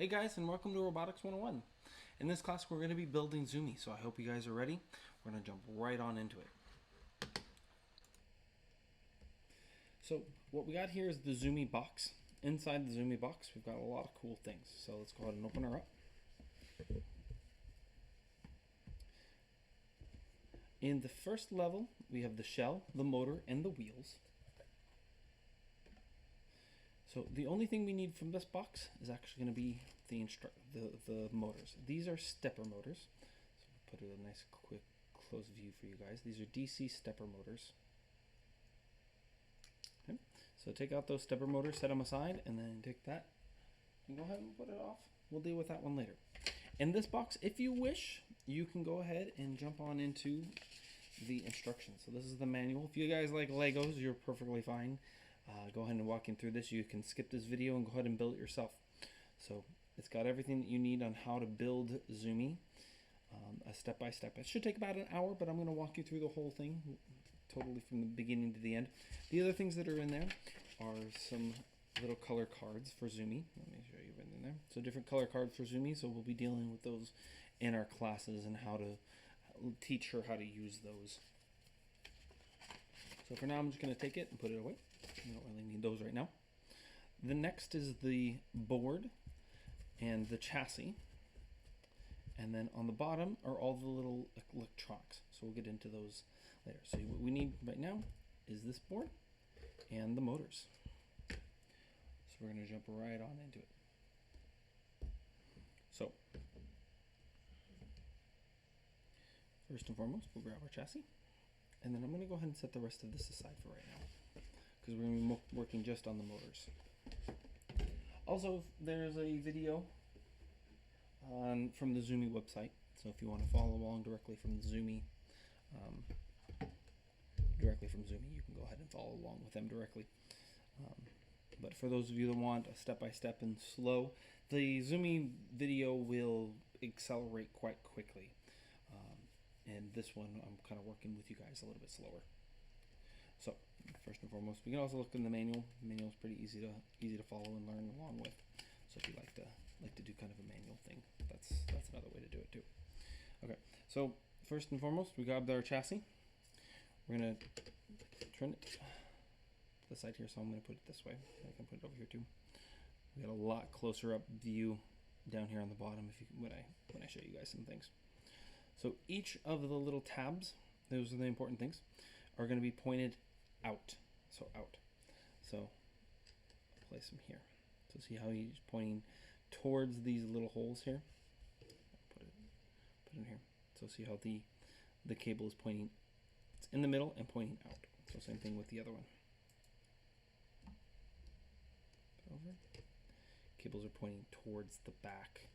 Hey guys, and welcome to Robotics 101. In this class, we're going to be building Zumi, so I hope you guys are ready. We're going to jump right on into it. So what we got here is the Zumi box. Inside the Zumi box, we've got a lot of cool things. So let's go ahead and open her up. In the first level, we have the shell, the motor, and the wheels. So the only thing we need from this box is actually going to be the motors. These are stepper motors. So put a nice quick close view for you guys. These are DC stepper motors. Okay. So take out those stepper motors, set them aside, and then take that and go ahead and put it off. We'll deal with that one later. In this box, if you wish, you can go ahead and jump on into the instructions. So this is the manual. If you guys like Legos, you're perfectly fine. Go ahead and walk in through this. You can skip this video and go ahead and build it yourself. So it's got everything that you need on how to build Zumi, a step-by-step. It should take about an hour, but I'm going to walk you through the whole thing, totally from the beginning to the end. The other things that are in there are some little color cards for Zumi. Let me show you right in there. So different color cards for Zumi, so we'll be dealing with those in our classes and how to teach her how to use those. So for now, I'm just going to take it and put it away. We don't really need those right now. The next is the board and the chassis. And then on the bottom are all the little electronics. So we'll get into those later. So what we need right now is this board and the motors. So we're going to jump right on into it. So first and foremost, we'll grab our chassis. And then I'm going to go ahead and set the rest of this aside for right now, because we're going to be working just on the motors. Also, there's a video from the Zumi website, so if you want to follow along directly from Zumi, you can go ahead and follow along with them directly. But for those of you that want a step-by-step and slow, the Zumi video will accelerate quite quickly. And this one, I'm kind of working with you guys a little bit slower. So first and foremost, we can also look in the manual. The manual is pretty easy to follow and learn along with. So if you like to do kind of a manual thing, that's another way to do it too. Okay, so first and foremost, we grabbed our chassis. We're gonna turn it to the side here, so I'm gonna put it this way. I can put it over here too. We got a lot closer up view down here on the bottom when I show you guys some things. So each of the little tabs, those are the important things, are going to be pointed out. So out. So place them here. So see how he's pointing towards these little holes here. Put it in here. So see how the cable is pointing. It's in the middle and pointing out. So same thing with the other one. Over. Cables are pointing towards the back.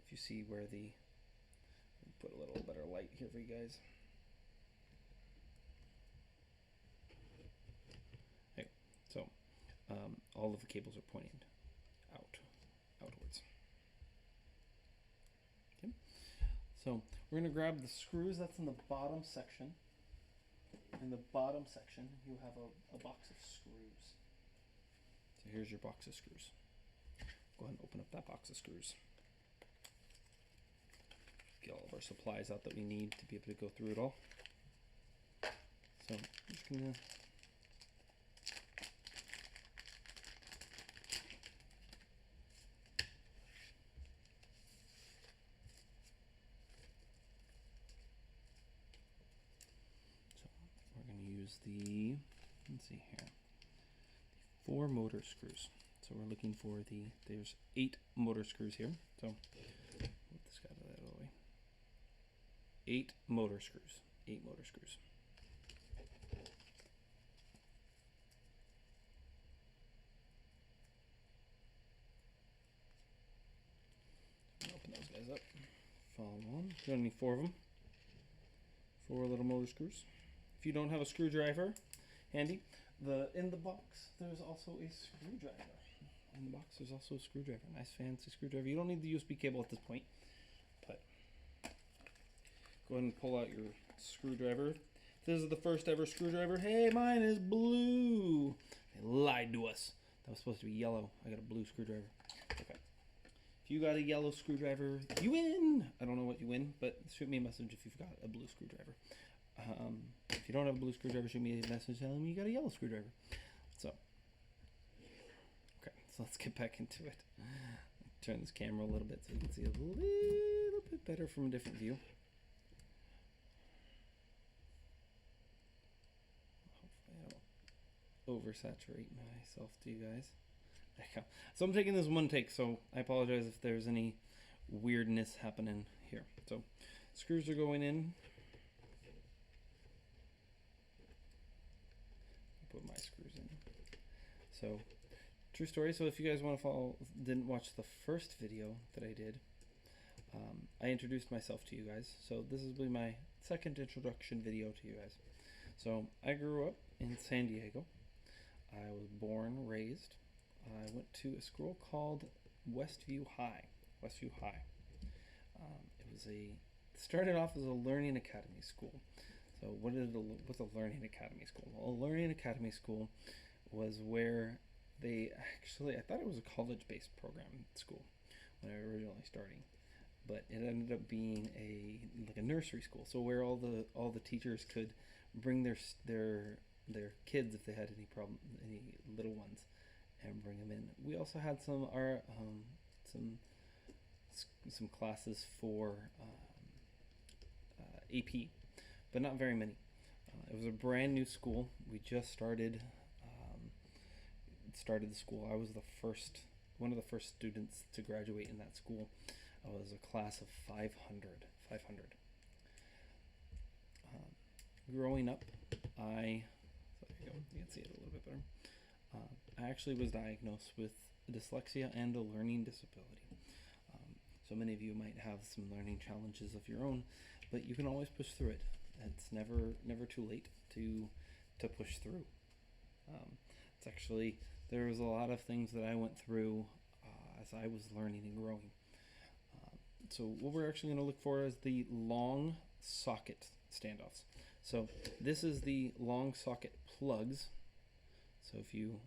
If you see where put a little better light here for you guys. Okay, so all of the cables are pointing outwards. Okay, so we're going to grab the screws that's in the bottom section. In the bottom section, you have a box of screws. So here's your box of screws. Go ahead and open up that box of screws. Get all of our supplies out that we need to be able to go through it all. So I'm just gonna use let's see here, the 4 motor screws. So we're looking for there's 8 motor screws here. So put this guy out of the way. 8 motor screws. 8 motor screws. Open those guys up. Follow on. You're gonna need 4 of them. 4 little motor screws. If you don't have a screwdriver handy, in the box there's also a screwdriver. In the box there's also a screwdriver. Nice fancy screwdriver. You don't need the USB cable at this point, but go ahead and pull out your screwdriver. This is the first ever screwdriver. Hey, mine is blue. They lied to us. That was supposed to be yellow. I got a blue screwdriver. Okay. If you got a yellow screwdriver, you win. I don't know what you win, but shoot me a message if you've got a blue screwdriver. If you don't have a blue screwdriver, shoot me a message telling me you got a yellow screwdriver. So, okay, so let's get back into it. Turn this camera a little bit so you can see a little bit better from a different view. Hopefully I don't oversaturate myself to you guys. There you go. So I'm taking this one take, so I apologize if there's any weirdness happening here. So screws are going in. Put my screws in. So true story. So if you guys want to follow, didn't watch the first video that I did, I introduced myself to you guys. So this will be my second introduction video to you guys. So I grew up in San Diego. I was born, raised. I went to a school called Westview High. Westview High. It started off as a learning academy school. So what's a learning academy school? Well, a learning academy school was where I thought it was a college-based program school when I was originally starting, but it ended up being like a nursery school. So where all the teachers could bring their kids if they had any little ones, and bring them in. We also had some classes for AP, but not very many. It was a brand new school. We just started the school. I was one of the first students to graduate in that school. I was a class of 500. Growing up, there you go. You can see it a little bit better. I actually was diagnosed with dyslexia and a learning disability. So many of you might have some learning challenges of your own, but you can always push through it. It's never too late to push through. There was a lot of things that I went through as I was learning and growing. So what we're actually going to look for is the long socket standoffs. So this is the long socket plugs. So if you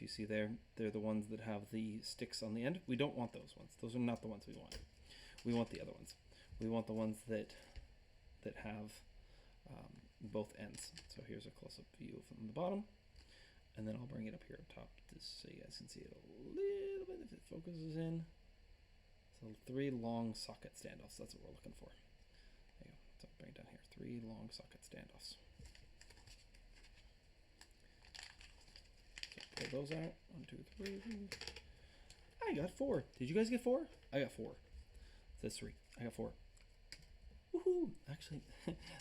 see there, they're the ones that have the sticks on the end. We don't want those ones. Those are not the ones we want. We want the other ones. We want the ones that have both ends. So here's a close-up view from the bottom, and then I'll bring it up here up top just so you guys can see it a little bit if it focuses in. So 3 long socket standoffs. That's what we're looking for. There you go. So bring it down here. 3 long socket standoffs. Pull those out. 1, 2, 3. I got 4. Did you guys get 4? I got 4. It says 3. I got 4. Woohoo! Actually,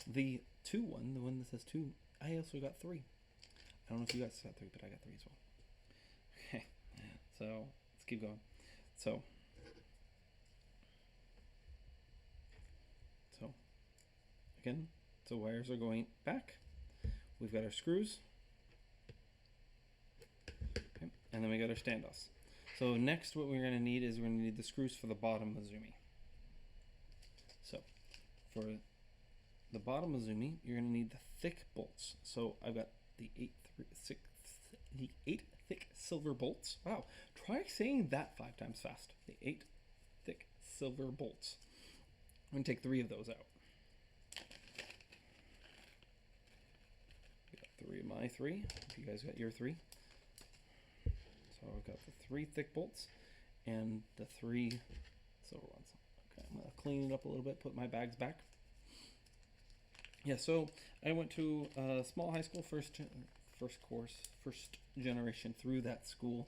the one that says 2, I also got 3. I don't know if you guys got 3, but I got 3 as well. Okay, so let's keep going. So again, so wires are going back. We've got our screws. Okay, and then we got our standoffs. So next what we're going to need is we're going to need the screws for the bottom of Zumi. So for the bottom of Zumi, you're going to need the thick bolts. So I've got the 8 thick silver bolts. Wow, try saying that 5 times fast. The 8 thick silver bolts. I'm going to take 3 of those out. Got 3 of my 3. If you guys got your 3. So I've got the 3 thick bolts and the 3 silver ones. Okay, I'm going to clean it up a little bit, put my bags back. Yeah, so I went to a small high school, first generation through that school.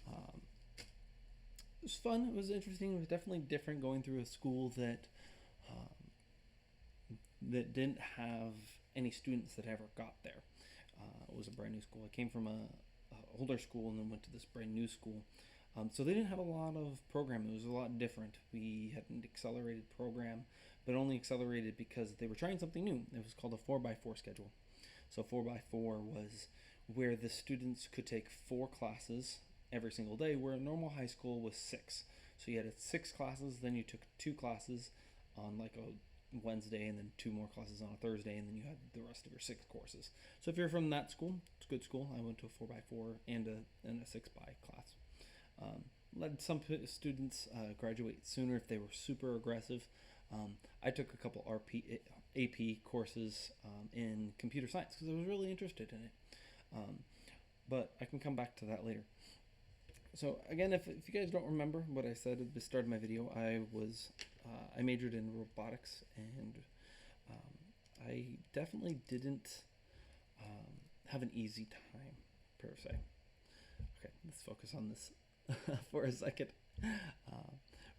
It was fun. It was interesting. It was definitely different going through a school that didn't have any students that ever got there. It was a brand new school. I came from a older school and then went to this brand new school. So they didn't have a lot of programming. It was a lot different. We had an accelerated program, but only accelerated because they were trying something new. It was called a 4x4 schedule. So 4x4 was where the students could take 4 classes every single day, where a normal high school was 6. So you had 6 classes, then you took 2 classes on like a Wednesday, and then 2 more classes on a Thursday, and then you had the rest of your 6 courses. So if you're from that school, it's a good school. I went to a 4x4 and a 6x class. let some students graduate sooner if they were super aggressive. I took a couple AP courses in computer science because I was really interested in it. But I can come back to that later. So again, if you guys don't remember what I said at the start of my video, I majored in robotics, and I definitely didn't have an easy time per se. Okay, let's focus on this for a second.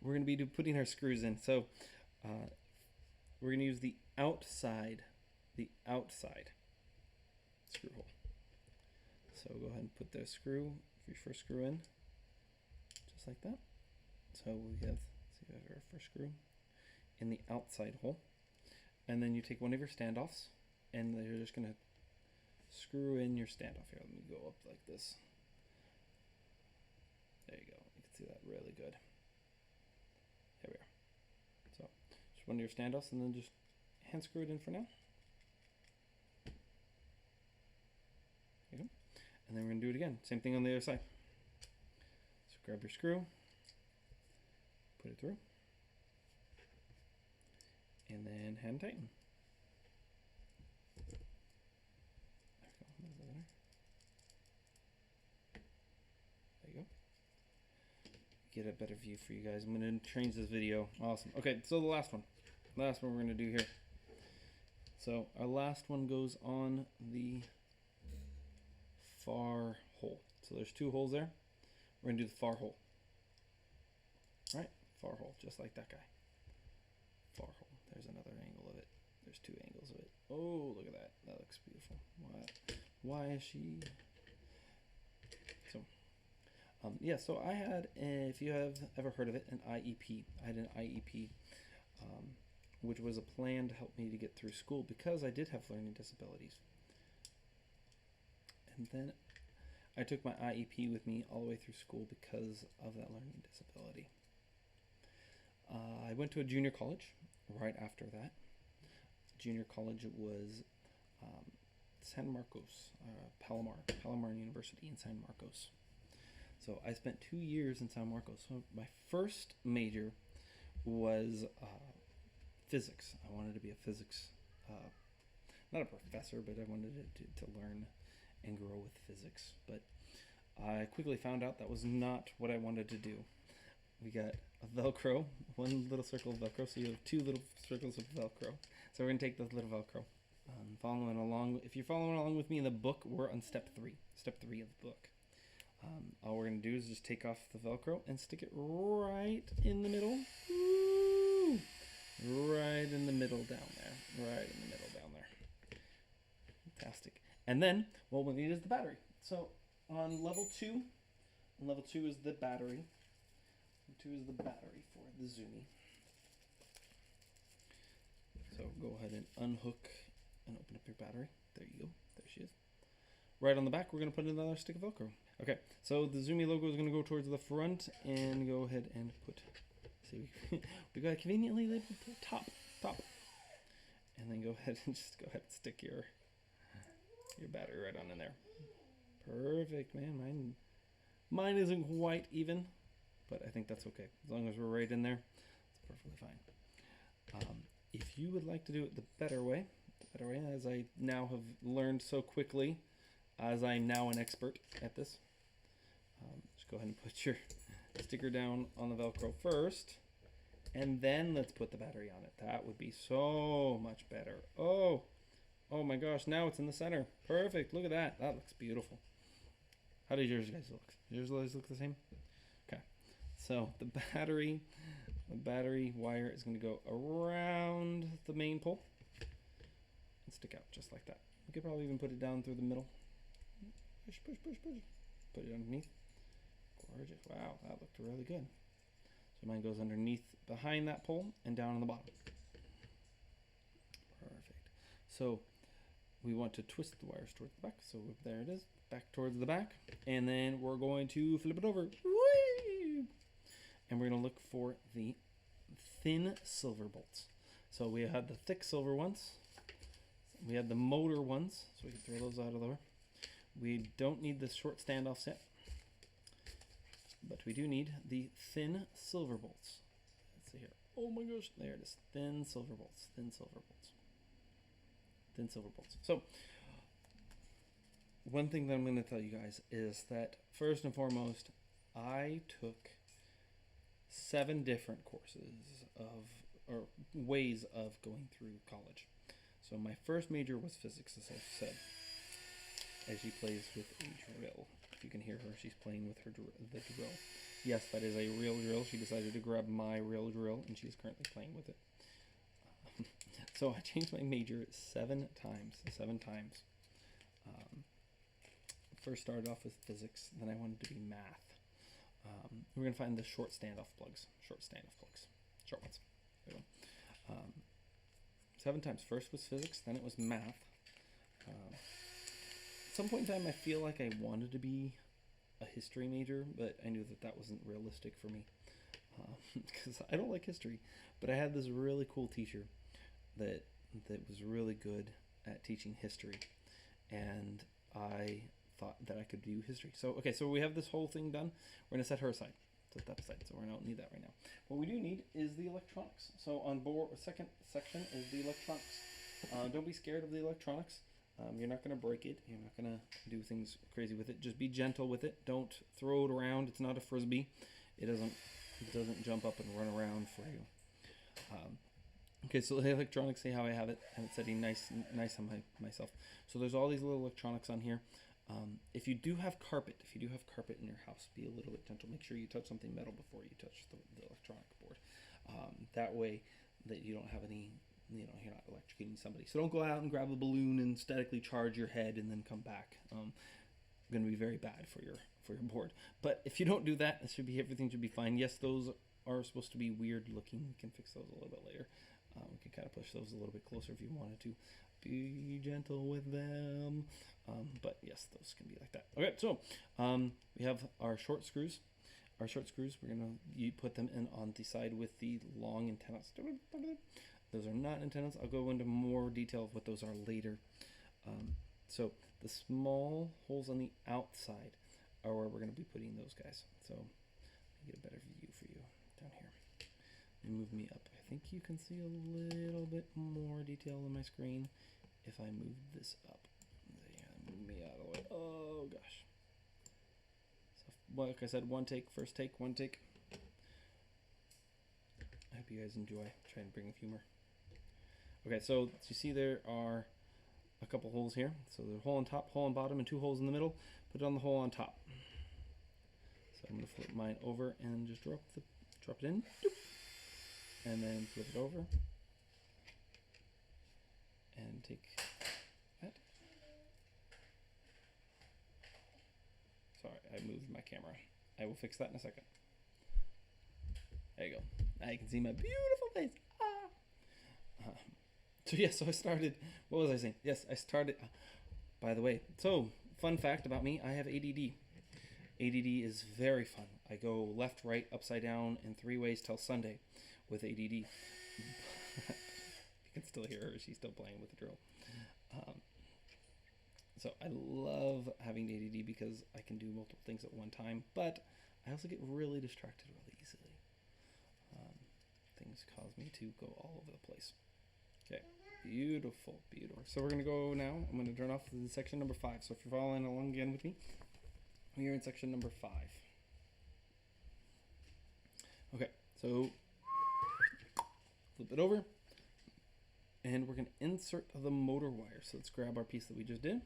We're going to be putting our screws in. So we're going to use the outside screw hole. So go ahead and put the your first screw in, just like that. So we have our first screw in the outside hole, and then you take one of your standoffs, and you're just going to screw in your standoff here. Let me go up like this. There you go. You can see that really good. There we are. So just one of your standoffs, and then just hand screw it in for now. There you go. And then we're going to do it again. Same thing on the other side. So grab your screw, put it through, and then hand tighten. There you go. Get a better view for you guys. I'm going to change this video. Awesome. Okay, so the last one we're going to do here. So our last one goes on the far hole. So there's two holes there. We're going to do the far hole. All right, far hole, just like that guy. Far hole. There's another angle of it. There's two angles of it. Oh, look at that. That looks beautiful. Why is she? So, yeah, so I had, if you have ever heard of it, an IEP. I had an IEP, which was a plan to help me to get through school because I did have learning disabilities. And then I took my IEP with me all the way through school because of that learning disability. I went to a junior college right after that. Junior college was San Marcos, Palomar University in San Marcos. So I spent 2 years in San Marcos. So my first major was physics. I wanted to be a physics, not a professor, but I wanted to learn and grow with physics. But I quickly found out that was not what I wanted to do. We got a Velcro, one little circle of Velcro, so you have two little circles of Velcro. So we're going to take this little Velcro. Following along, if you're following along with me in the book, we're on step 3 of the book. All we're going to do is just take off the Velcro and stick it right in the middle. Woo! Right in the middle down there. Right in the middle down there. Fantastic. And then what we'll need is the battery. So on level 2 is the battery. 2 is the battery for the Zumi. So go ahead and unhook and open up your battery. There you go. There she is. Right on the back, we're going to put another stick of Velcro. Okay, so the Zumi logo is going to go towards the front, and go ahead and put, see, we got conveniently labeled top, and then go ahead and stick your battery right on in there. Perfect, man. Mine isn't quite even, but I think that's okay. As long as we're right in there, it's perfectly fine. If you would like to do it the better way, as I now have learned so quickly, as I'm now an expert at this, just go ahead and put your sticker down on the Velcro first, and then let's put the battery on it. That would be so much better. Oh my gosh, now it's in the center. Perfect, look at that. That looks beautiful. How does yours guys look? Yours guys look the same? Okay, so the battery wire is going to go around the main pole and stick out just like that. We could probably even put it down through the middle. Push. Put it underneath. Gorgeous. Wow, that looked really good. So mine goes underneath, behind that pole, and down on the bottom. Perfect. So we want to twist the wires towards the back. So there it is, back towards the back. And then we're going to flip it over. Whee! And we're going to look for the thin silver bolts. So we had the thick silver ones. We had the motor ones, so we can throw those out of there. We don't need the short standoff set. But we do need the thin silver bolts. Let's see here. Oh my gosh, there it is. Thin silver bolts. Thin silver bolts. Thin silver bolts. So, one thing that I'm going to tell you guys is that first and foremost, I took 7 different courses or ways of going through college. So my first major was physics, as I said, as she plays with a drill. If you can hear her, she's playing with the drill. Yes, that is a real drill. She decided to grab my real drill, and she's currently playing with it. So I changed my major 7 times. 7 times. First started off with physics, then I wanted to be math. We're going to find the short standoff plugs. Short ones. There we go. 7 times. First was physics, then it was math. At some point in time, I feel like I wanted to be a history major, but I knew that wasn't realistic for me because I don't like history. But I had this really cool teacher that was really good at teaching history, and I thought that I could do history. So we have this whole thing done. We're going to set her aside. Set that aside. So we don't need that right now. What we do need is the electronics. So on board, second section is the electronics. Don't be scared of the electronics. You're not going to break it. You're not going to do things crazy with it. Just be gentle with it. Don't throw it around. It's not a frisbee. It doesn't jump up and run around for you. Okay, so the electronics, see how I have it, and it's setting nice on myself. So there's all these little electronics on here. If you do have carpet in your house, be a little bit gentle. Make sure you touch something metal before you touch the electronic board. That way that you don't have any, you're not electrocuting somebody. So don't go out and grab a balloon and statically charge your head and then come back. Going to be very bad for your board. But if you don't do that, everything should be fine. Yes, those are supposed to be weird looking. We can fix those a little bit later. We can kind of push those a little bit closer if you wanted to. Be gentle with them. But yes, those can be like that. Okay, so we have our short screws. We're going to put them in on the side with the long antennas. Those are not antennas. I'll go into more detail of what those are later. So the small holes on the outside are where we're going to be putting those guys. So let me get a better view for you down here. Move me up. I think you can see a little bit more detail on my screen if I move this up. Yeah, move me out of the way. Oh gosh. So, like I said, first take, one take. I hope you guys enjoy. Try and bring a humor. Okay, so you see there are a couple holes here. So there's a hole on top, hole on bottom, and 2 holes in the middle. Put it on the hole on top. So I'm going to flip mine over and just drop it in. Doop. And then flip it over and take that. Sorry, I moved my camera. I will fix that in a second. There you go. Now you can see my beautiful face. So I started. What was I saying? Yes, I started. By the way, so fun fact about me: I have ADD. ADD is very fun. I go left, right, upside down in 3 ways till Sunday with ADD. You can still hear her. She's still playing with the drill. So I love having ADD because I can do multiple things at one time, but I also get really distracted really easily. Things cause me to go all over the place. Okay, beautiful. So we're going to go now. I'm going to turn off the section number 5. So if you're following along again with me, we're in section number 5. Okay, so flip it over, and we're going to insert the motor wire. So let's grab our piece that we just did,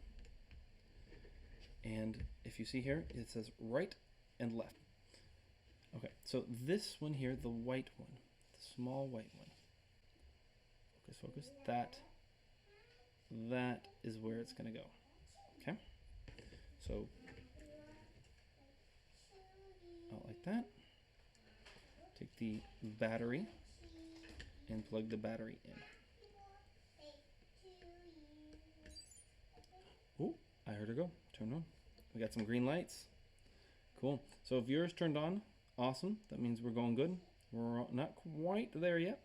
and if you see here, it says right and left. Okay, so this one here, the white one, the small white one, focus, that is where it's going to go. Okay, so out like that. Take the battery and plug the battery in. Oh, I heard her go. Turn on. We got some green lights. Cool. So if yours turned on, awesome. That means we're going good. We're not quite there yet.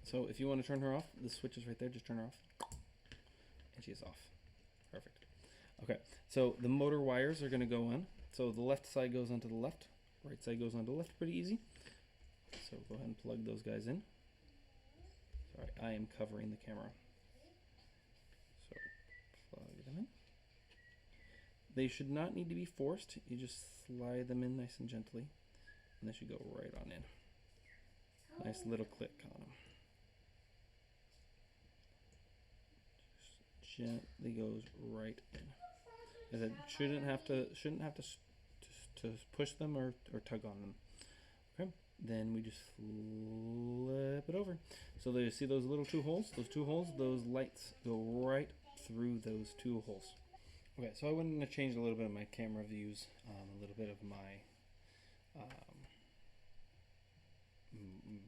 So if you want to turn her off, the switch is right there. Just turn her off. And she's off. Perfect. Okay. So the motor wires are going to go in. So the left side goes onto the left, right side goes onto the left, pretty easy. So go ahead and plug those guys in. Sorry, I am covering the camera. So plug them in. They should not need to be forced. You just slide them in nice and gently, and they should go right on in. Nice little click on them. Just gently goes right in. As it shouldn't have to push them or tug on them. Okay. Then we just flip it over. So there you see those little two holes? Those two holes, those lights go right through those two holes. Okay, so I wanted to change a little bit of my camera views, a little bit of my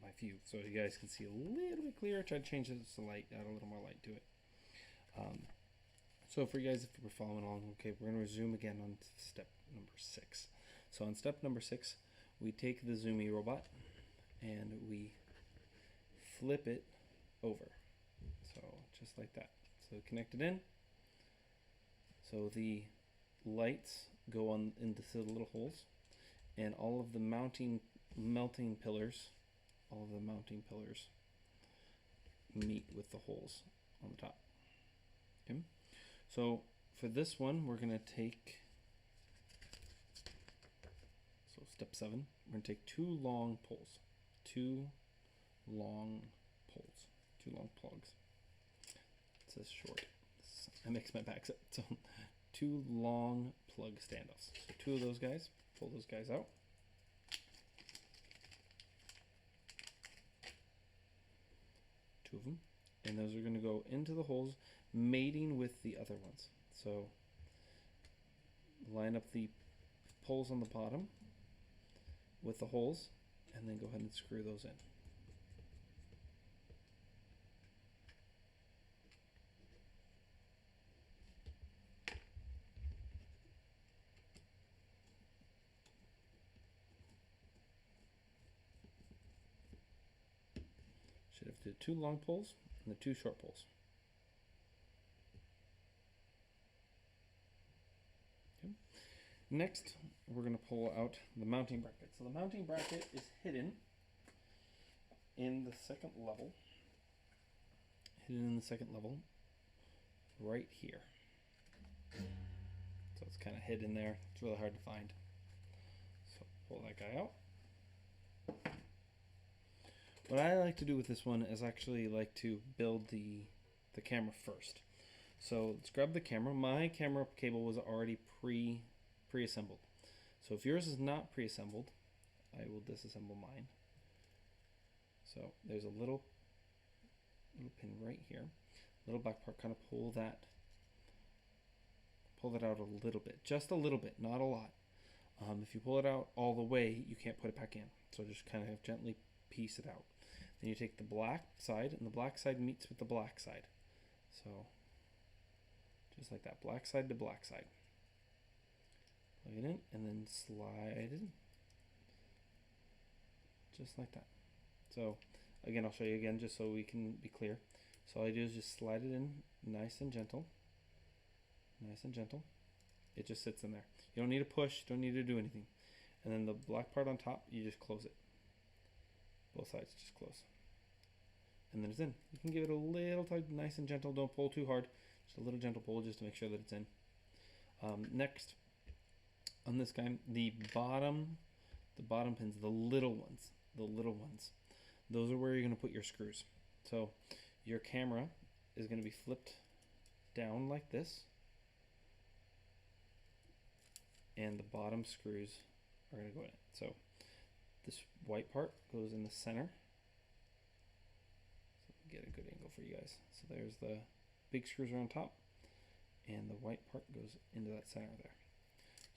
my view, so you guys can see a little bit clearer. Try to change this to light, add a little more light to it. So for you guys, if you were following along, okay, we're going to resume again on step number 6. So on step number 6, we take the Zumi robot and we flip it over. So just like that. So connect it in. So the lights go on into the little holes, and all of the melting pillars meet with the holes on the top. Okay. So for this one, we're going to take, so step 7, we're going to take 2 long poles, 2 long plugs. It says short. I mixed my backs up. So 2 long plug standoffs. So 2 of those guys, pull those guys out. Two of them. And those are going to go into the holes, mating with the other ones. So line up the poles on the bottom with the holes, and then go ahead and screw those in. Should have the 2 long poles and the 2 short poles. Okay. Next, we're going to pull out the mounting bracket. So the mounting bracket is hidden in the second level. Right here. So it's kind of hidden there. It's really hard to find. So pull that guy out. What I like to do with this one is actually like to build the camera first. So let's grab the camera. My camera cable was already pre-assembled. So if yours is not pre-assembled, I will disassemble mine. So there's a little pin right here. Little back part, kind of pull that out a little bit. Just a little bit, not a lot. If you pull it out all the way, you can't put it back in. So just kind of gently piece it out. Then you take the black side, and the black side meets with the black side. So just like that, black side to black side. Plug it in, and then slide it in. Just like that. So again, I'll show you again just so we can be clear. So all I do is just slide it in nice and gentle. Nice and gentle. It just sits in there. You don't need to push, you don't need to do anything. And then the black part on top, you just close it. Both sides just close. And then it's in. You can give it a little tug, nice and gentle. Don't pull too hard. Just a little gentle pull just to make sure that it's in. Next, on this guy, the bottom pins, the little ones, those are where you're going to put your screws. So your camera is going to be flipped down like this, and the bottom screws are going to go in it. So this white part goes in the center. So get a good angle for you guys. So there's the big screws are on top, and the white part goes into that center there.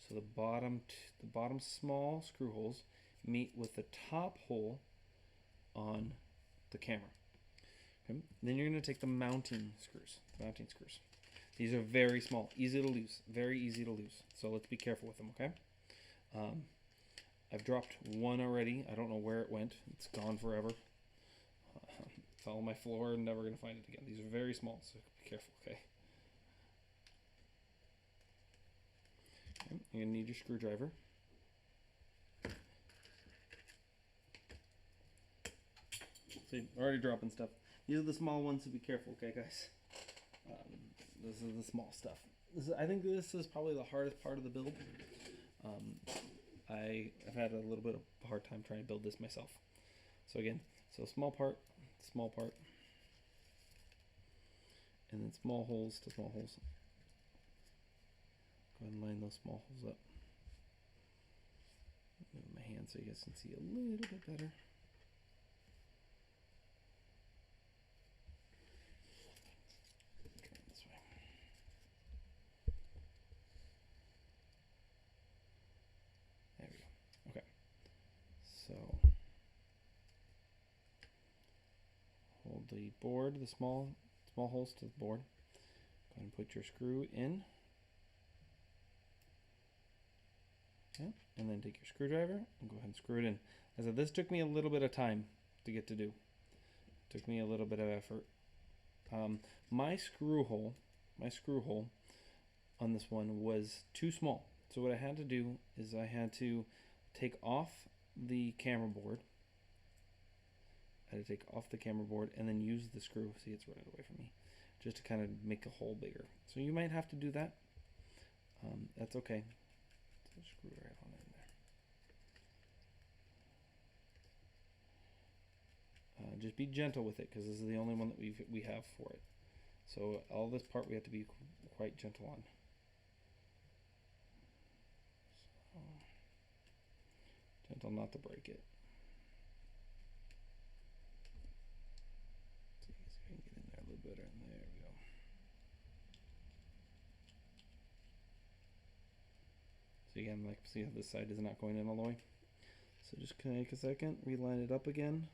So the bottom small screw holes meet with the top hole on the camera. Okay. Then you're going to take the mounting screws. These are very small, easy to lose, very easy to lose. So let's be careful with them, okay? I've dropped one already. I don't know where it went. It's gone forever. It's all on my floor. I'm never going to find it again. These are very small, so be careful, okay? Okay, you're going to need your screwdriver. See, already dropping stuff. These are the small ones, so be careful, okay, guys? This is the small stuff. I think this is probably the hardest part of the build. I've had a little bit of a hard time trying to build this myself. So again, small part, and then small holes to small holes. Go ahead and line those small holes up. Move my hand so you guys can see a little bit better. Turn this way. There we go. Okay. So hold the board, the small holes to the board. Go ahead and put your screw in. Okay. And then take your screwdriver and go ahead and screw it in. As I said, this took me a little bit of time to get to do. It took me a little bit of effort. My screw hole on this one was too small. So what I had to do is I had to take off the camera board. I had to take off the camera board and then use the screw. See, it's running away from me. Just to kind of make the hole bigger. So you might have to do that. That's okay. So screw right on in there. Just be gentle with it because this is the only one that we have for it. So all this part we have to be quite gentle on. So, gentle not to break it. See if I can get in there a little better. There we go. So again, like, see how this side is not going in all the way. So just take a second, reline it up again,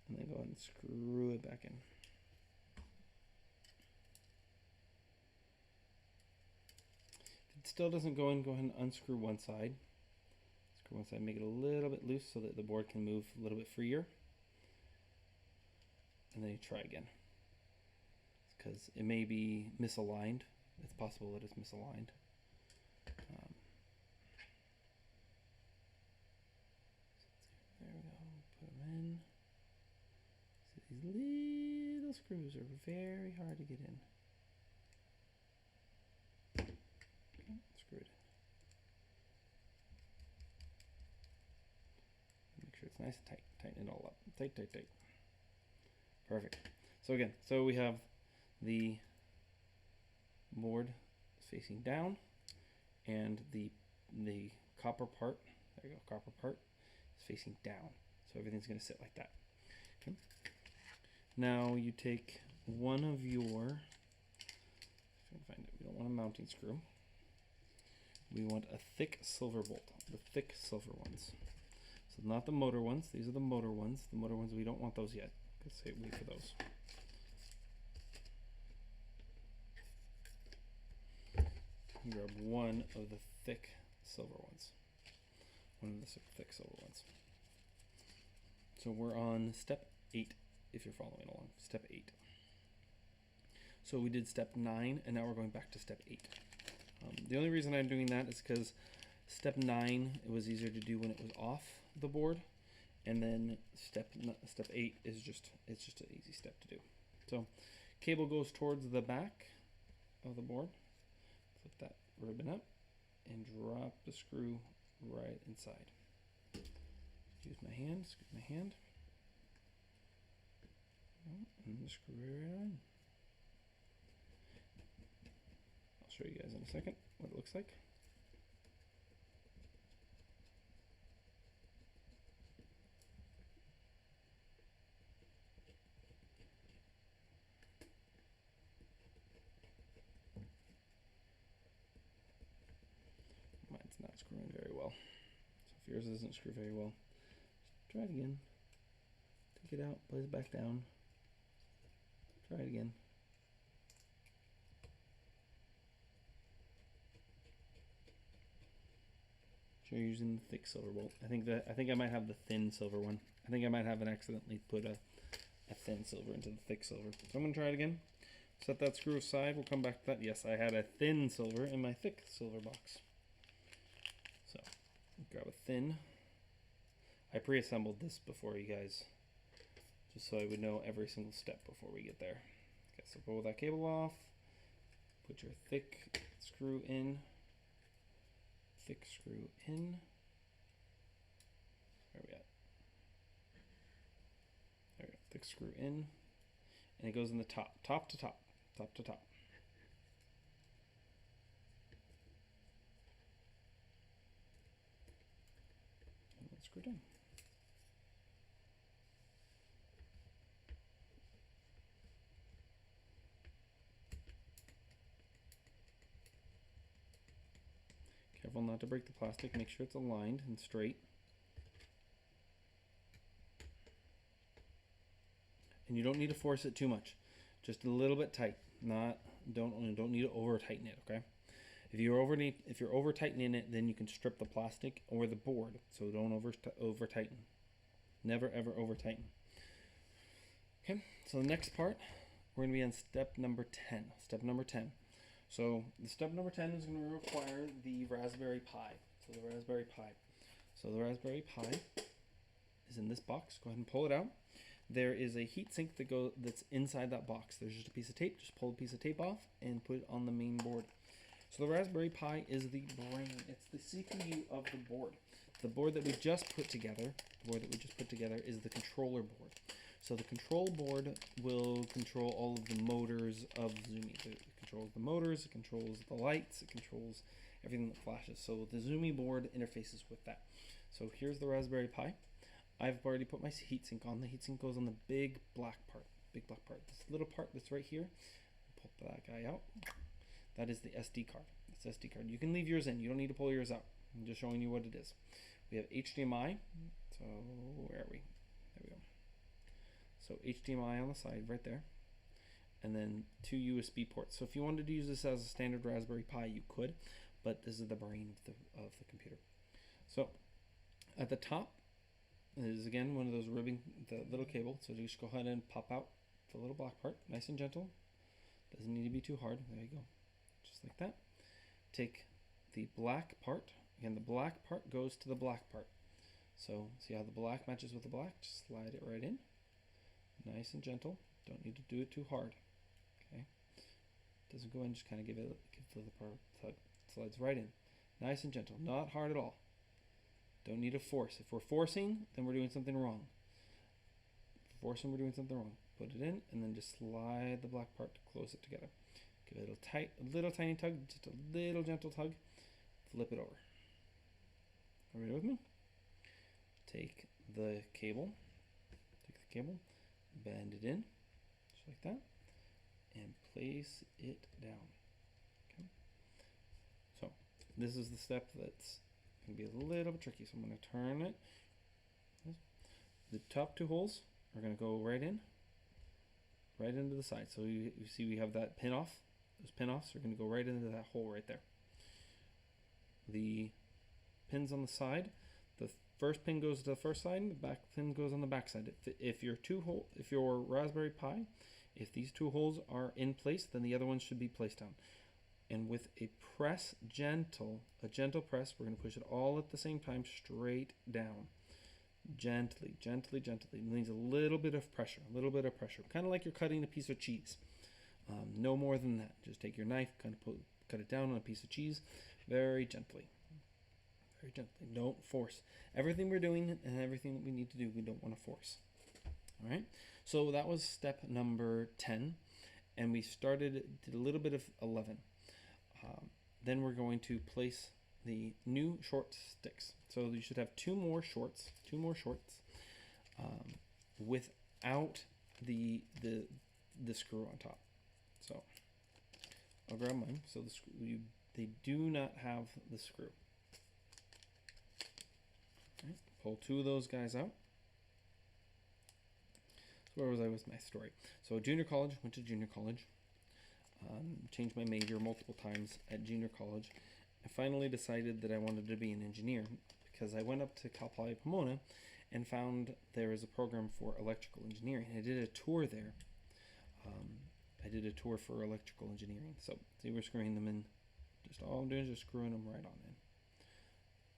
and then go ahead and screw it back in. If it still doesn't go in, go ahead and unscrew one side. Screw one side, make it a little bit loose so that the board can move a little bit freer. And then you try again. Because it may be misaligned. It's possible that it's misaligned. There we go, put them in. So these little screws are very hard to get in. Okay, screw it in. Make sure it's nice and tight. Tighten it all up. Tight, tight, tight. Perfect. So again, so we have the board facing down and the copper part, there you go, copper part is facing down. So everything's going to sit like that. Okay. Now you take one of your, if I can find it, we don't want a mounting screw. We want a thick silver bolt, the thick silver ones. So not the motor ones, these are the motor ones. The motor ones, we don't want those yet. Let's say wait for those. Grab one of the thick silver ones. One of the thick silver ones. So we're on step 8 if you're following along. Step 8. So we did step 9 and now we're going back to step 8. The only reason I'm doing that is because step 9 it was easier to do when it was off the board, and then step 8 is just an easy step to do. So cable goes towards the back of the board. Flip that ribbon up and drop the screw right inside. Use my hand, scoop my hand, and the screw right on. I'll show you guys in a second what it looks like. Mine's not screwing very well. So if yours doesn't screw very well, just try it again. Take it out, place it back down. Try it again. Sure, you're using the thick silver bolt. I think I might have the thin silver one. I think I might have accidentally put a thin silver into the thick silver. So I'm gonna try it again. set that screw aside. We'll come back to that. Yes, I had a thin silver in my thick silver box. So, grab a thin. I pre-assembled this before you guys, just so I would know every single step before we get there. Okay, so pull that cable off. Put your thick screw in. Thick screw in. Where are we at? There we go. Thick screw in. And it goes in the top. Top to top. Top to top. And let's screw it in. Careful not to break the plastic. Make sure it's aligned and straight. And you don't need to force it too much. Just a little bit tight. Don't need to over tighten it, okay? If you're over tightening it, then you can strip the plastic or the board. So don't over tighten. Never ever over tighten. Okay, so the next part, we're gonna be on step number 10. Step number 10. So the step number 10 is going to require the Raspberry Pi. So the Raspberry Pi is in this box. Go ahead and pull it out. There is a heatsink that's inside that box. There's just a piece of tape. Just pull a piece of tape off and put it on the main board. So the Raspberry Pi is the brain. It's the CPU of the board. The board that we just put together, is the controller board. So the control board will control all of the motors of Zumi. It controls the motors, it controls the lights, it controls everything that flashes. So the Zumi board interfaces with that. So here's the Raspberry Pi. I've already put my heatsink on. The heatsink goes on the big black part. This little part that's right here. Pull that guy out. That is the SD card. It's SD card. You can leave yours in. You don't need to pull yours out. I'm just showing you what it is. We have HDMI. So where are we? There we go. So HDMI on the side right there, and then 2 USB ports. So if you wanted to use this as a standard Raspberry Pi, you could, but this is the brain of the computer. So at the top is again one of those ribbing, the little cable. So just go ahead and pop out the little black part, nice and gentle. Doesn't need to be too hard. There you go, just like that. Take the black part. Again, the black part goes to the black part. So see how the black matches with the black? Just slide it right in. Nice and gentle. Don't need to do it too hard. Okay. Doesn't go in, just kind of give the part tug. Slides right in. Nice and gentle. Not hard at all. Don't need to force. If we're forcing, then we're doing something wrong. If we're forcing, we're doing something wrong. Put it in and then just slide the black part to close it together. Give it a little tiny tug, just a little gentle tug. Flip it over. Are you ready with me? Take the cable. Bend it in, just like that, and place it down. Okay. So this is the step that's going to be a little bit tricky. So I'm going to turn it. The top 2 holes are going to go right into the side. So you see we have that pin off. Those pin offs are going to go right into that hole right there. The pins on the side. The first pin goes to the first side, and the back pin goes on the back side. If your Raspberry Pi, if these 2 holes are in place, then the other ones should be placed down. And with a gentle press, we're going to push it all at the same time, straight down. Gently. It needs a little bit of pressure, kind of like you're cutting a piece of cheese. No more than that. Just take your knife, kind of cut it down on a piece of cheese, very gently. Don't force. Everything we're doing and everything that we need to do, we don't want to force. All right. So that was step number 10, and we did a little bit of 11. Then we're going to place the new short sticks. So you should have 2 more shorts, without the screw on top. So I'll grab mine. So they do not have the screw. Right. Pull 2 of those guys out. So where was I with my story? So went to junior college. Changed my major multiple times at junior college. I finally decided that I wanted to be an engineer because I went up to Cal Poly Pomona and found there was a program for electrical engineering. I did a tour there I did a tour for electrical engineering. So see, we're screwing them in. Just all I'm doing is just screwing them right on in.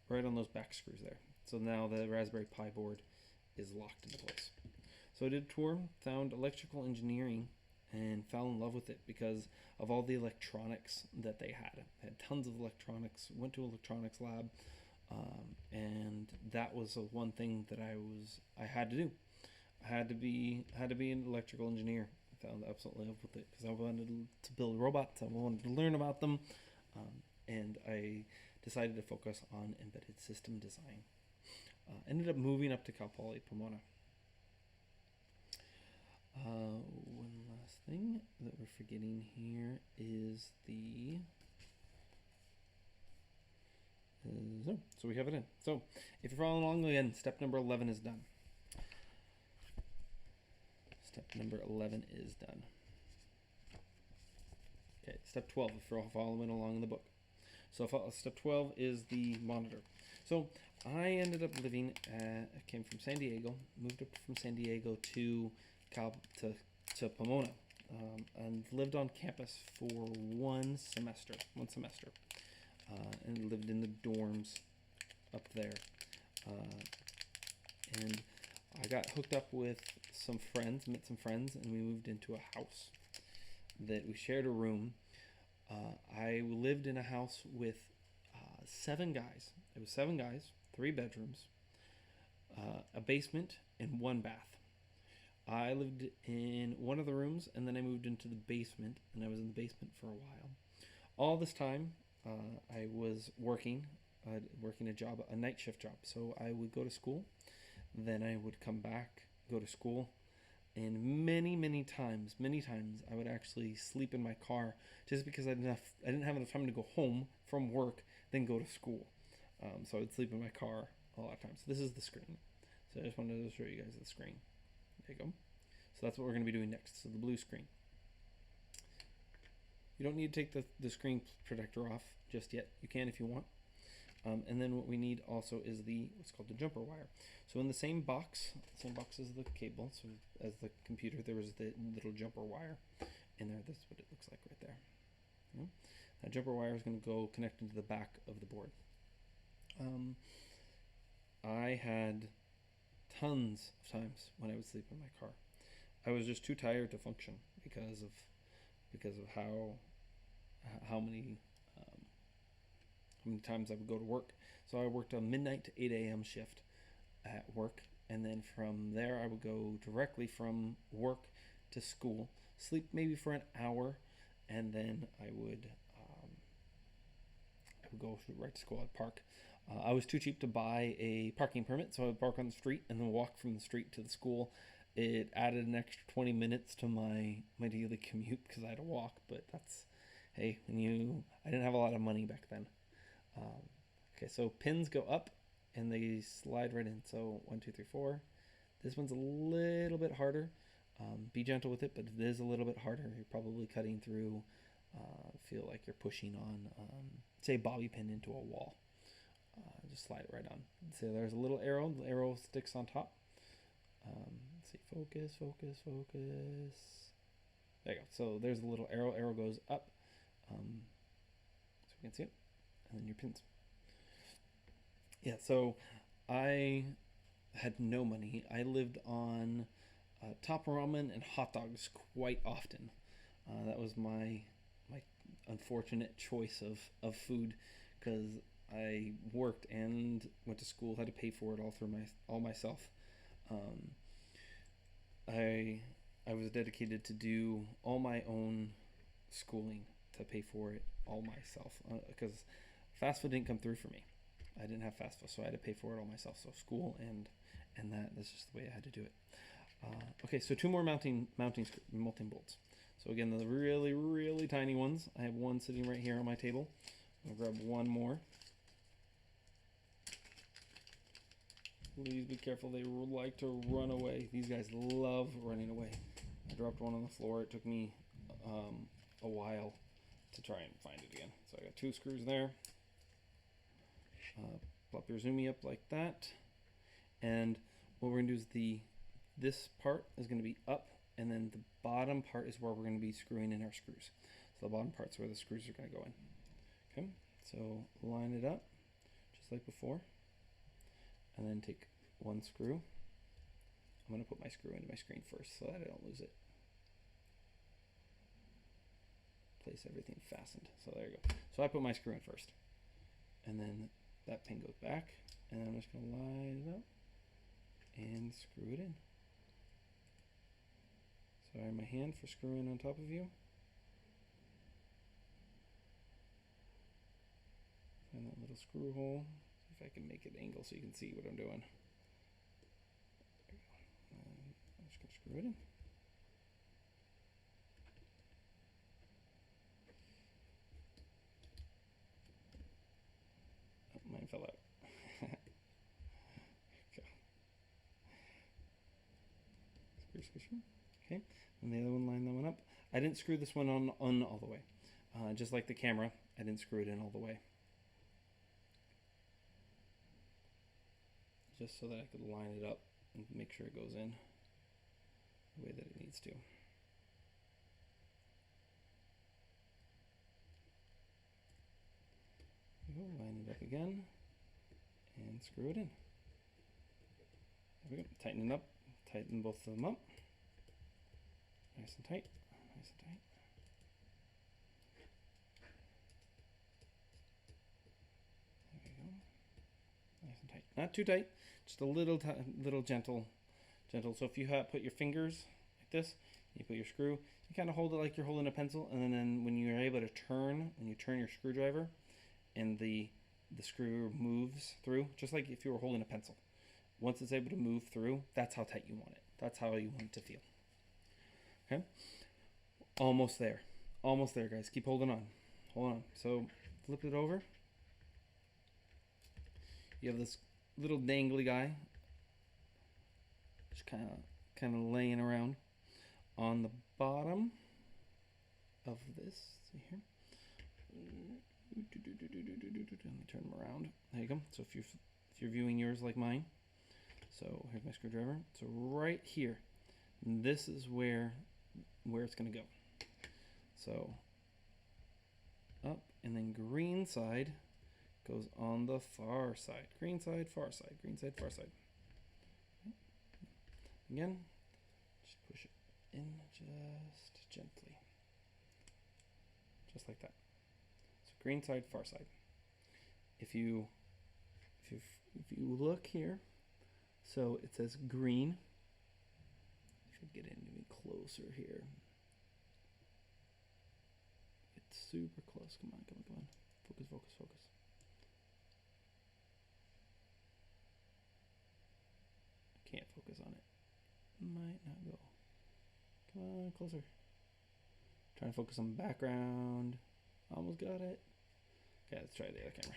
Right on those back screws there. So now the Raspberry Pi board is locked into place. So I did a tour, found electrical engineering, and fell in love with it because of all the electronics that they had. They had tons of electronics, went to electronics lab, and that was one thing that I had to do. I had to be an electrical engineer. I fell absolutely in love with it because I wanted to build robots. I wanted to learn about them, and I decided to focus on embedded system design. Ended up moving up to Cal Poly Pomona. One last thing that we're forgetting here is the so we have it in. So if you're following along again, step number 11 is done. Step number 11 is done. Okay, step 12 if you're all following along in the book. So step 12 is the monitor. So I ended up living I came from San Diego, moved up from San Diego to Pomona, and lived on campus for one semester, and lived in the dorms up there. And I got hooked up with some friends, met some friends, and we moved into a house that we shared a room. I lived in a house with 7 guys. It was 7 guys, 3 bedrooms, a basement, and 1 bath. I lived in one of the rooms, and then I moved into the basement, and I was in the basement for a while. All this time, I was working a job, a night shift job. So I would go to school, then I would come back, go to school, and many times, I would actually sleep in my car just because I didn't have enough time to go home from work, then go to school. So I would sleep in my car a lot of times. So this is the screen. So I just wanted to show you guys the screen. There you go. So that's what we're going to be doing next. So the blue screen. You don't need to take the screen protector off just yet. You can if you want. And then what we need also is what's called the jumper wire. So in the same box as the cable, so as the computer, there was the little jumper wire in there. This is what it looks like right there. That jumper wire is going to go connect into the back of the board. I had tons of times when I would sleep in my car. I was just too tired to function because of how many times I would go to work. So I worked a midnight to 8 a.m. shift at work, and then from there I would go directly from work to school, sleep maybe for an hour, and then I would go right to school. I'd park. I was too cheap to buy a parking permit, so I would park on the street and then walk from the street to the school. It added an extra 20 minutes to my daily commute because I had to walk, but that's, hey, I didn't have a lot of money back then. Okay, so pins go up and they slide right in. So 1, 2, 3, 4. This one's a little bit harder. Be gentle with it, but it is a little bit harder. You're probably cutting through, feel like you're pushing on, say, bobby pin into a wall. Just slide it right on. So there's a little arrow. The arrow sticks on top. Let's see, focus. There you go. So there's a little arrow. Arrow goes up. So you can see it. And then your pins. Yeah, so I had no money. I lived on top ramen and hot dogs quite often. That was my unfortunate choice of food because I worked and went to school, had to pay for it all myself. I was dedicated to do all my own schooling, to pay for it all myself because fast food didn't come through for me. I didn't have fast food, so I had to pay for it all myself. So school and that's just the way I had to do it. Okay, so 2 more mounting bolts. So again, the really tiny ones. I have one sitting right here on my table. I'm gonna grab one more. Please be careful. They like to run away. These guys love running away. I dropped one on the floor. It took me a while to try and find it again. So I got 2 screws there. Plop your Zumi up like that. And what we're going to do is this part is going to be up and then the bottom part is where we're going to be screwing in our screws. So the bottom part's where the screws are going to go in. Okay, so line it up just like before, and then take one screw. I'm going to put my screw into my screen first so that I don't lose it. Place everything fastened. So there you go. So I put my screw in first, and then that pin goes back, and I'm just going to line it up and screw it in. Sorry, my hand for screwing on top of you. Find that little screw hole. See if I can make it angle so you can see what I'm doing. There we go. And I'm just going to screw it in. Oh, mine fell out. Okay. Screw. Okay, and the other one, line that one up. I didn't screw this one on all the way. Just like the camera, I didn't screw it in all the way. Just so that I could line it up and make sure it goes in the way that it needs to. There we go, line it up again and screw it in. There we go, tighten it up, tighten both of them up. Nice and tight, nice and tight. There we go, nice and tight. Not too tight, just a little gentle. So if you put your fingers like this, you put your screw, you kind of hold it like you're holding a pencil, and then when you're able to turn, when you turn your screwdriver, and the screw moves through, just like if you were holding a pencil. Once it's able to move through, that's how tight you want it. That's how you want it to feel. Okay, almost there, guys. Keep holding on, hold on. So flip it over. You have this little dangly guy, just kind of laying around on the bottom of this. See here. Let me turn them around. There you go. So if you're viewing yours like mine, so here's my screwdriver. So right here, this is where it's going to go. So up, and then green side goes on the far side. Green side, far side. Green side, far side. Again, just push it in just gently, just like that. So green side, far side. If you look here, so it says green. Should get in even closer here. It's super close. Come on. Focus. I can't focus on it. Might not go. Come on, closer. Trying to focus on the background. Almost got it. Okay, let's try the other camera.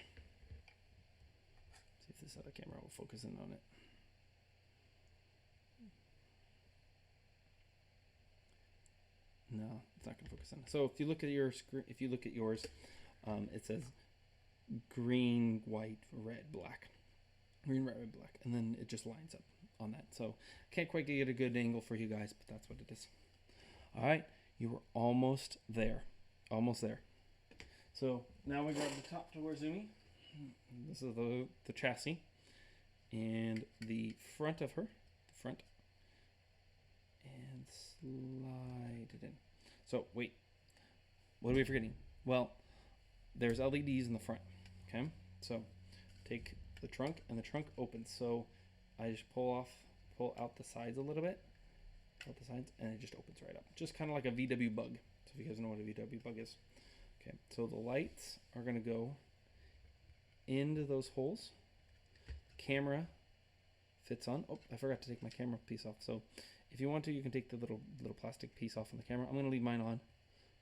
See if this other camera will focus in on it. No, it's not going to focus on it. So if you look at your screen, if you look at yours, it says green, white, red, black. Green, red, black, and then it just lines up on that. So can't quite get a good angle for you guys, but that's what it is. All right, you were almost there. So now we grab the top door Zumi. This is the chassis and the front of her, and slide it in. So wait, what are we forgetting? Well, there's LEDs in the front. Okay, so take the trunk, and the trunk opens. So I just pull out the sides a little bit, and it just opens right up, just kind of like a VW bug. So if you guys know what a VW bug is. Okay, so the lights are gonna go into those holes. Camera fits on. Oh, I forgot to take my camera piece off. So if you want to, you can take the little plastic piece off on the camera. I'm gonna leave mine on,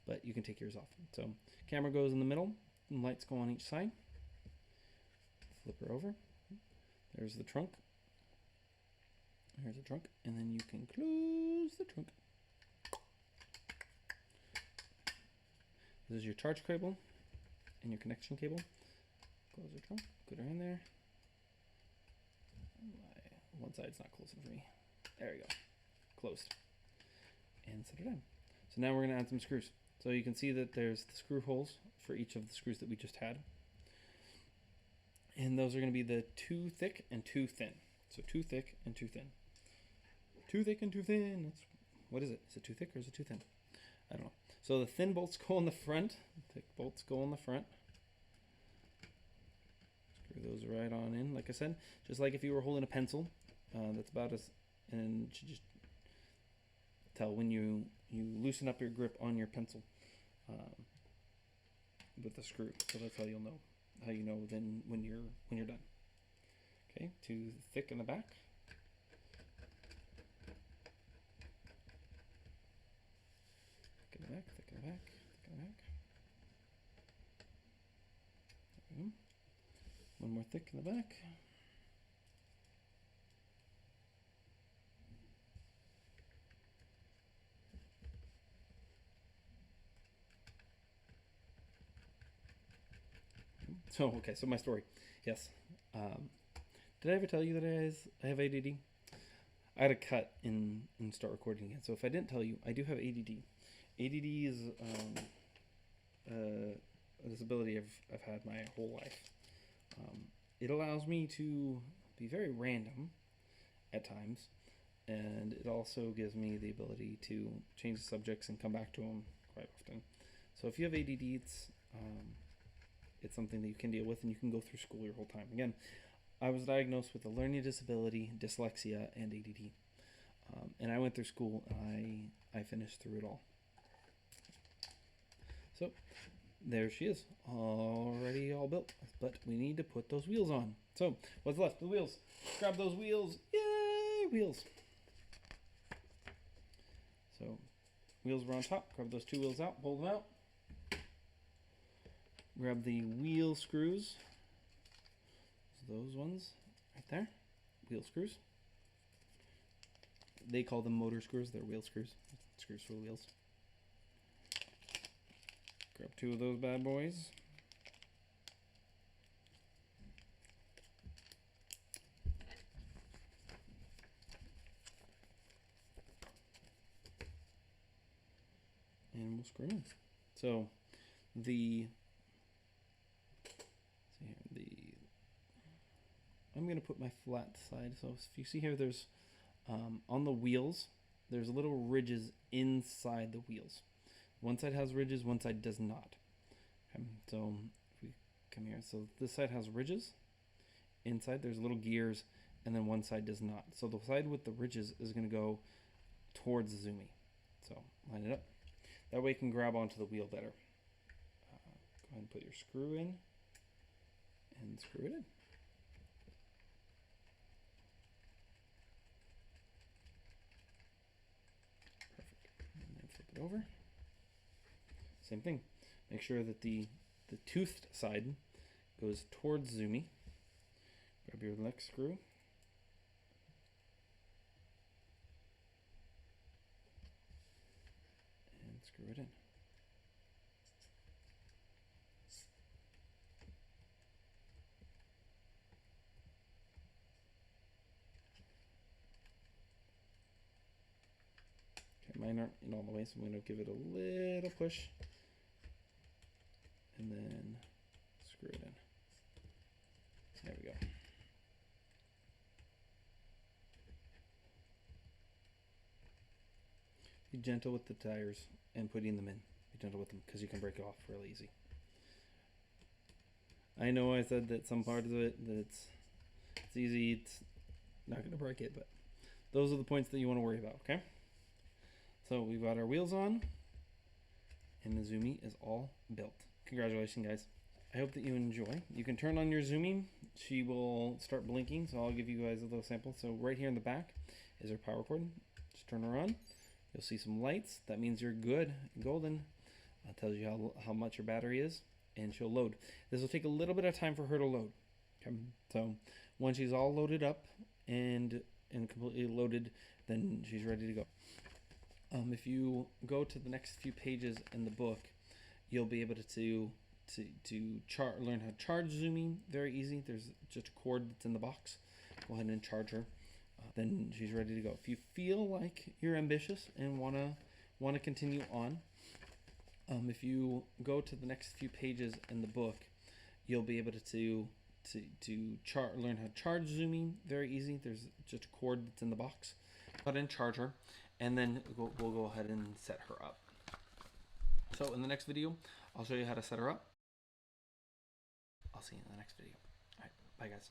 but you can take yours off. So camera goes in the middle, and lights go on each side. Flip her over. There's the trunk. Here's the trunk, and then you can close the trunk. This is your charge cable and your connection cable. Close the trunk, put her in there. One side's not close enough for me. There we go, closed. and set her down. So now we're going to add some screws. So you can see that there's the screw holes for each of the screws that we just had. And those are going to be the 2 thick and 2 thin. So 2 thick and 2 thin. 2 thick and 2 thin. That's, what is it? Is it 2 thick or is it 2 thin? I don't know. So the thin bolts go in the front. Thick bolts go in the front. Screw those right on in, like I said. Just like if you were holding a pencil. That's about as, and you just tell when you loosen up your grip on your pencil with the screw. So that's how you'll know. How you know then when you're done. Okay, 2 thick in the back. Thick in the back, thick in the back, thick in the back. There we go. One more thick in the back. So, okay, so my story. Yes. Did I ever tell you that I have ADD? I had a cut and start recording again. So if I didn't tell you, I do have ADD. ADD is a disability I've had my whole life. It allows me to be very random at times, and it also gives me the ability to change the subjects and come back to them quite often. So if you have ADD, it's something that you can deal with, and you can go through school your whole time. Again, I was diagnosed with a learning disability, dyslexia, and ADD. And I went through school, and I finished through it all. So, there she is, already all built. But we need to put those wheels on. So, what's left? The wheels. Grab those wheels. Yay, wheels. So, wheels were on top. Grab those 2 wheels out, pull them out. Grab the wheel screws. Those ones right there. Wheel screws. They call them motor screws. They're wheel screws. Screws for the wheels. Grab 2 of those bad boys. And we'll screw them in. So I'm going to put my flat side. So if you see here, there's on the wheels, there's little ridges inside the wheels. One side has ridges, one side does not. Okay, so if we come here, so this side has ridges. Inside there's little gears, and then one side does not. So the side with the ridges is going to go towards the Zumi. So line it up. That way you can grab onto the wheel better. Go ahead and put your screw in and screw it in. Over. Same thing. Make sure that the toothed side goes towards Zumi. Grab your next screw. And screw it in. Mine aren't in all the way, so I'm going to give it a little push and then screw it in. There we go. Be gentle with the tires and putting them in. Be gentle with them because you can break it off really easy. I know I said that some parts of it that it's easy, it's not going to break it, but those are the points that you want to worry about, okay? So we've got our wheels on, and the Zumi is all built. Congratulations, guys. I hope that you enjoy. You can turn on your Zumi. She will start blinking, so I'll give you guys a little sample. So right here in the back is her power cord. Just turn her on. You'll see some lights. That means you're good, golden. It tells you how much your battery is, and she'll load. This will take a little bit of time for her to load. Okay. So once she's all loaded up and completely loaded, then she's ready to go. If you go to the next few pages in the book, you'll be able to learn how to charge Zumi. Very easy. There's just a cord that's in the box. Go ahead and charge her. Then she's ready to go. If you feel like you're ambitious and want to want to continue on, if you go to the next few pages in the book, you'll be able to learn how to charge Zumi. Very easy. There's just a cord that's in the box. Put in charger, and then we'll go ahead and set her up. So in the next video, I'll show you how to set her up. I'll see you in the next video. All right, bye guys.